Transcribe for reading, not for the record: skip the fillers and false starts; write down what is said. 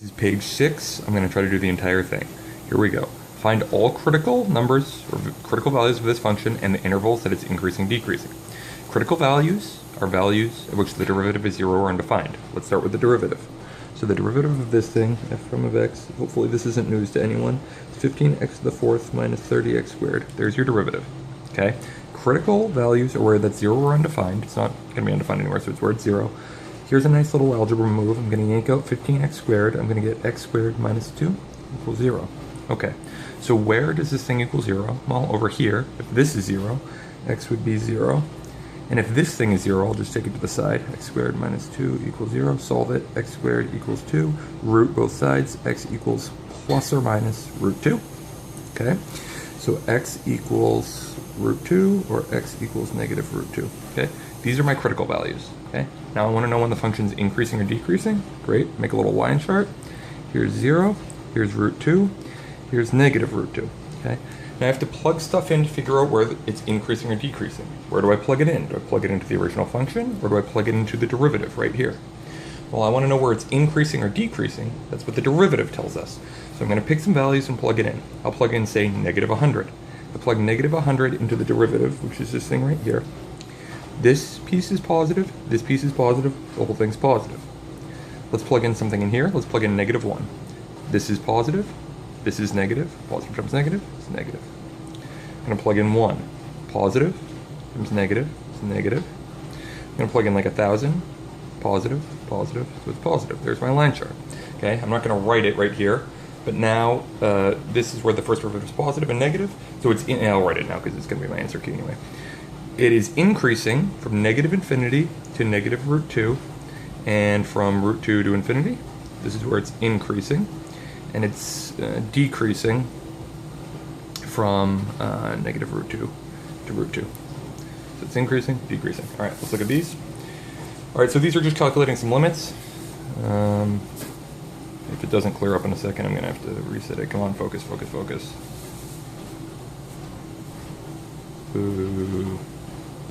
This is page 6. I'm going to try to do the entire thing. Here we go. Find all critical numbers or critical values of this function and the intervals that it's increasing, decreasing. Critical values are values at which the derivative is 0 or undefined. Let's start with the derivative. So the derivative of this thing, f prime of x, hopefully this isn't news to anyone, it's 15x to the fourth minus 30x squared. There's your derivative. Okay? Critical values are where that's 0 or undefined. It's not going to be undefined anywhere, so it's where it's 0. Here's a nice little algebra move. I'm going to yank out 15x squared. I'm going to get x squared minus 2 equals 0. Okay, so where does this thing equal 0? Well, over here, if this is 0, x would be 0. And if this thing is 0, I'll just take it to the side. X squared minus 2 equals 0. Solve it. X squared equals 2. Root both sides. X equals plus or minus root 2. Okay, so x equals root 2 or x equals negative root 2. Okay, these are my critical values. Okay, now I want to know when the function's increasing or decreasing. Great, make a little line chart. Here's 0, here's root 2, here's negative root 2. Okay, now I have to plug stuff in to figure out where it's increasing or decreasing. Where do I plug it in? Do I plug it into the original function, or do I plug it into the derivative right here? Well, I want to know where it's increasing or decreasing. That's what the derivative tells us. So I'm going to pick some values and plug it in. I'll plug in, say, negative 100. I plug negative 100 into the derivative, which is this thing right here. This piece is positive, this piece is positive, the whole thing's positive. Let's plug in something in here. Let's plug in negative 1. This is positive, this is negative, positive times negative, it's negative. I'm going to plug in 1. Positive times negative, it's negative. I'm going to plug in like 1,000, positive, positive, so it's positive. There's my line chart. Okay, I'm not going to write it right here, but now this is where the first derivative is positive and negative, so it's in, I'll write it now because it's going to be my answer key anyway. It is increasing from negative infinity to negative root 2, and from root 2 to infinity. This is where it's increasing, and it's decreasing from negative root 2 to root 2. So it's increasing, decreasing. All right, let's look at these. All right, so these are just calculating some limits. If it doesn't clear up in a second, I'm going to have to reset it. Come on, focus, focus, focus. Ooh.